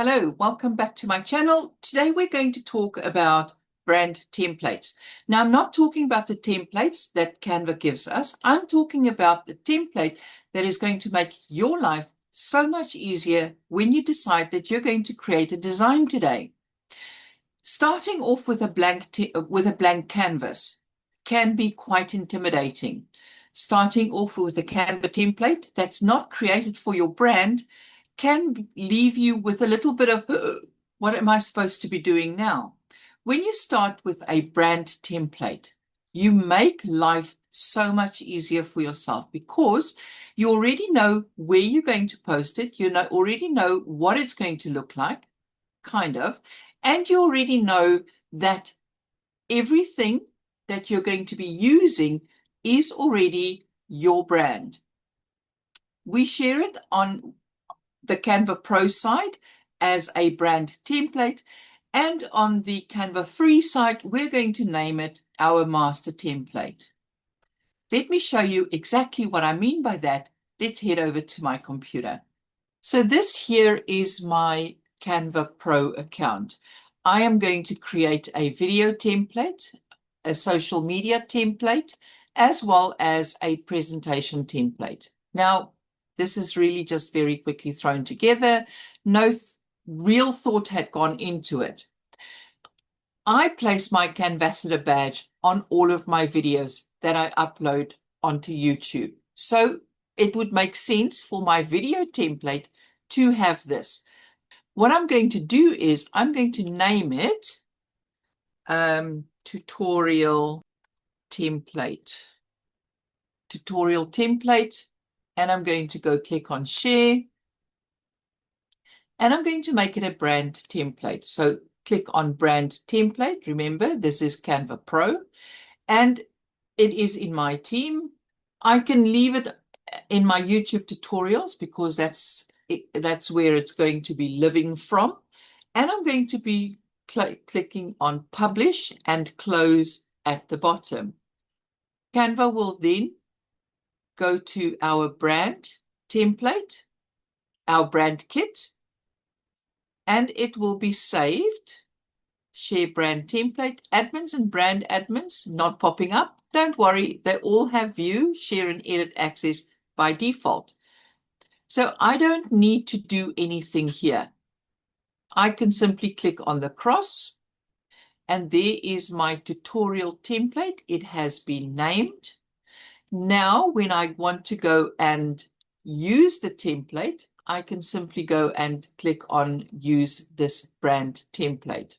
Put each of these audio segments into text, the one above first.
Hello, welcome back to my channel. Today we're going to talk about brand templates. Now, I'm not talking about the templates that Canva gives us. I'm talking about the template that is going to make your life so much easier when you decide that you're going to create a design today. Starting off with a blank canvas can be quite intimidating. Starting off with a Canva template that's not created for your brand can leave you with a little bit of, what am I supposed to be doing now? When you start with a brand template, you make life so much easier for yourself because you already know where you're going to post it. You already know what it's going to look like, kind of, and you already know that everything that you're going to be using is already your brand. We share it on the Canva Pro side as a brand template, and on the Canva Free site, we're going to name it our master template. Let me show you exactly what I mean by that. Let's head over to my computer. So this here is my Canva Pro account. I am going to create a video template, a social media template, as well as a presentation template. Now, this is really just very quickly thrown together. No real thought had gone into it. I place my Canvassador badge on all of my videos that I upload onto YouTube. So it would make sense for my video template to have this. What I'm going to do is I'm going to name it tutorial template. And I'm going to go click on share, and I'm going to make it a brand template. So click on brand template. Remember, this is Canva Pro, and it is in my team. I can leave it in my YouTube tutorials because that's where it's going to be living from. And I'm going to be clicking on publish and close at the bottom. Canva will then go to our brand template, our brand kit, and it will be saved. Share brand template, admins and brand admins not popping up. Don't worry, they all have view, share and edit access by default. So I don't need to do anything here. I can simply click on the cross, and there is my tutorial template. It has been named. Now, when I want to go and use the template, I can simply go and click on use this brand template.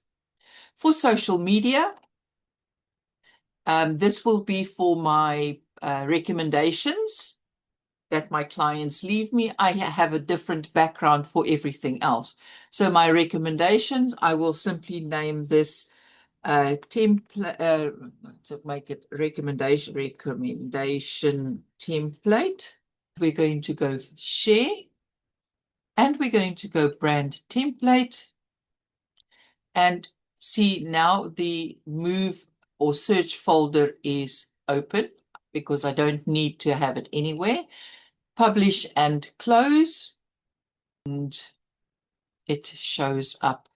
For social media, this will be for my recommendations that my clients leave me. I have a different background for everything else. So my recommendations, I will simply name this template, to make it recommendation template. We're going to go share, and we're going to go brand template, and see now the move or search folder is open because I don't need to have it anywhere. Publish and close, and it shows up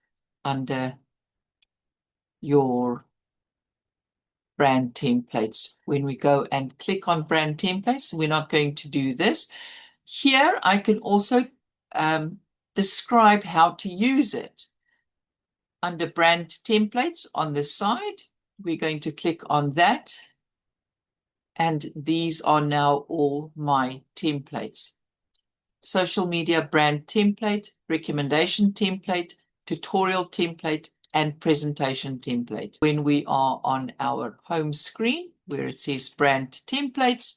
under your brand templates. When we go and click on brand templates, we're not going to do this. Here, I can also describe how to use it. Under brand templates on this side, we're going to click on that. And these are now all my templates. Social media brand template, recommendation template, tutorial template, and presentation template. When we are on our home screen where it says brand templates,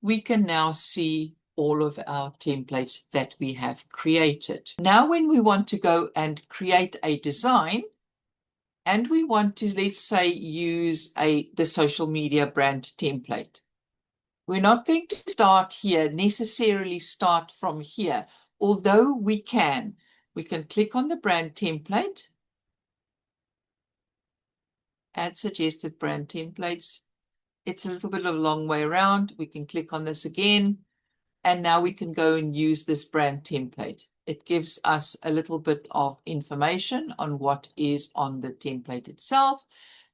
we can now see all of our templates that we have created. Now, when we want to go and create a design, and we want to, let's say, use the social media brand template, we're not going to necessarily start from here, although we can. We can click on the brand template, add suggested brand templates. It's a little bit of a long way around. We can click on this again, and now we can go and use this brand template. It gives us a little bit of information on what is on the template itself.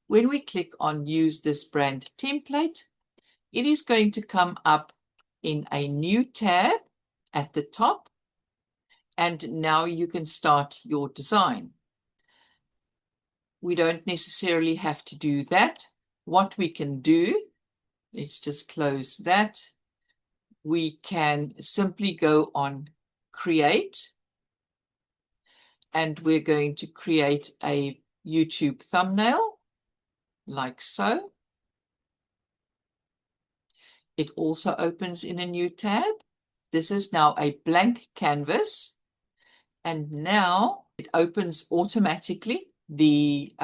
When we click on use this brand template, it is going to come up in a new tab at the top. And now you can start your design. We don't necessarily have to do that. What we can do, let's just close that. We can simply go on create, and we're going to create a YouTube thumbnail like so. It also opens in a new tab. This is now a blank canvas, and now it opens automatically the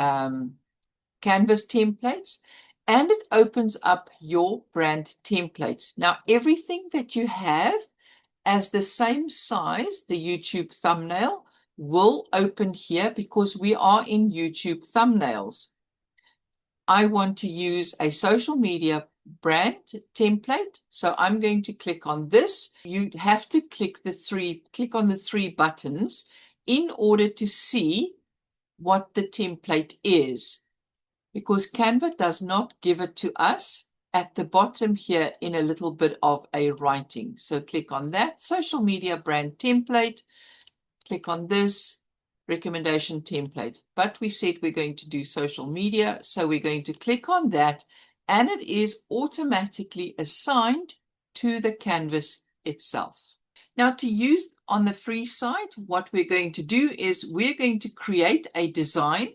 canvas templates, and it opens up your brand templates. Now, everything that you have as the same size, the YouTube thumbnail, will open here because we are in YouTube thumbnails. I want to use a social media brand template, so I'm going to click on this. You have to click on the three buttons in order to see what the template is, because Canva does not give it to us at the bottom here in a little bit of a writing. So click on that, social media brand template, click on this, recommendation template. But we said we're going to do social media, so we're going to click on that, and it is automatically assigned to the canvas itself. Now, to use on the free side, what we're going to do is we're going to create a design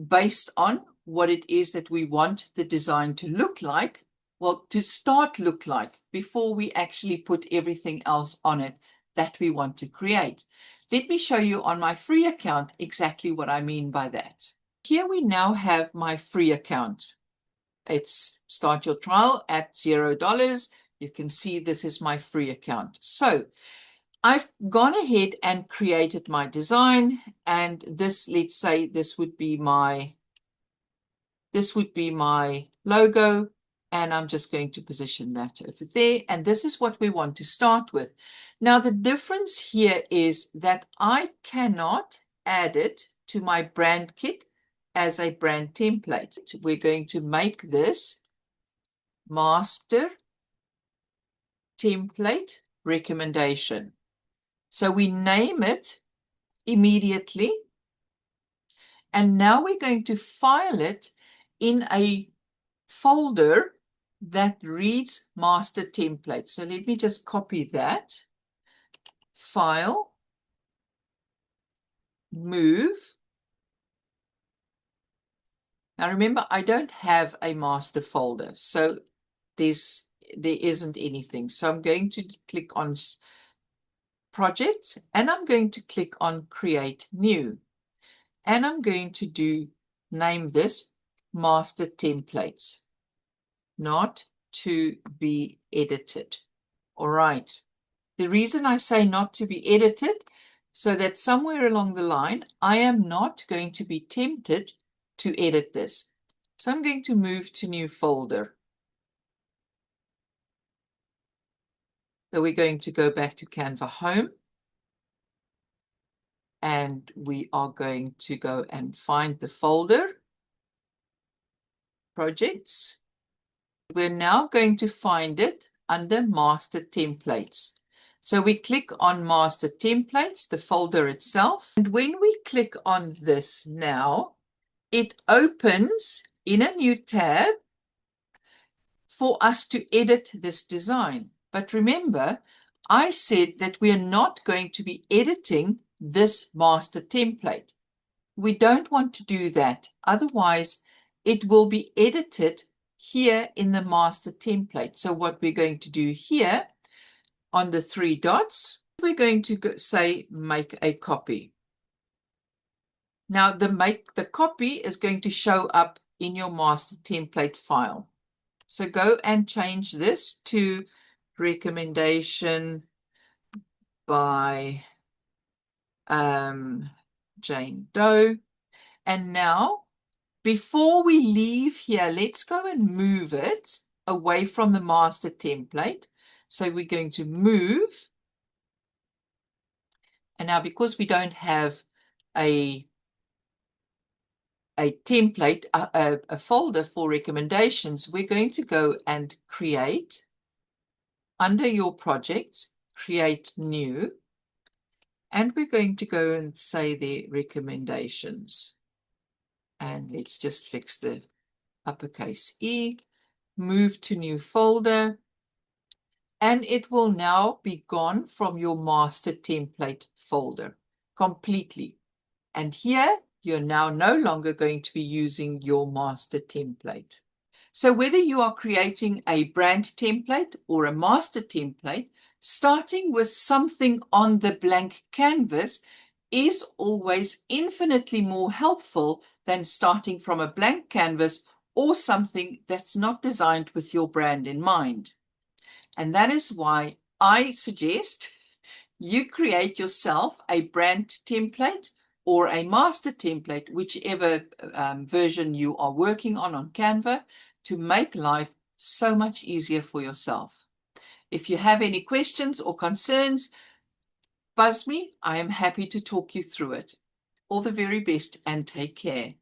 based on what it is that we want the design to look like, well, to start look like, before we actually put everything else on it that we want to create. Let me show you on my free account exactly what I mean by that. Here we now have my free account. It's start your trial at $0. You can see this is my free account. So I've gone ahead and created my design, and this, let's say this would be my logo, and I'm just going to position that over there, and this is what we want to start with. Now, the difference here is that I cannot add it to my brand kit as a brand template. We're going to make this master template recommendation. So we name it immediately, and now we're going to file it in a folder that reads master template. So let me just copy that. File, move. Now remember, I don't have a master folder, so there isn't anything. So I'm going to click on projects, and I'm going to click on create new, and I'm going to name this master templates, not to be edited. All right. The reason I say not to be edited, so that somewhere along the line, I am not going to be tempted to edit this. So I'm going to move to new folder. So we're going to go back to Canva Home, and we are going to go and find the folder, projects. We're now going to find it under master templates. So we click on master templates, the folder itself. And when we click on this now, it opens in a new tab for us to edit this design. But remember, I said that we are not going to be editing this master template. We don't want to do that. Otherwise, it will be edited here in the master template. So what we're going to do here on the three dots, we're going to say make a copy. Now the copy is going to show up in your master template file. So go and change this to recommendation by Jane Doe. And now, before we leave here, let's go and move it away from the master template. So we're going to move. And now, because we don't have a template, a folder for recommendations, we're going to go and create, under your projects, create new, and we're going to go and say the recommendations. And let's just fix the uppercase E, move to new folder, and it will now be gone from your master template folder completely. And here, you're now no longer going to be using your master template. So whether you are creating a brand template or a master template, starting with something on the blank canvas is always infinitely more helpful than starting from a blank canvas or something that's not designed with your brand in mind. And that is why I suggest you create yourself a brand template or a master template, whichever version you are working on Canva, to make life so much easier for yourself. If you have any questions or concerns, buzz me. I am happy to talk you through it. All the very best and take care.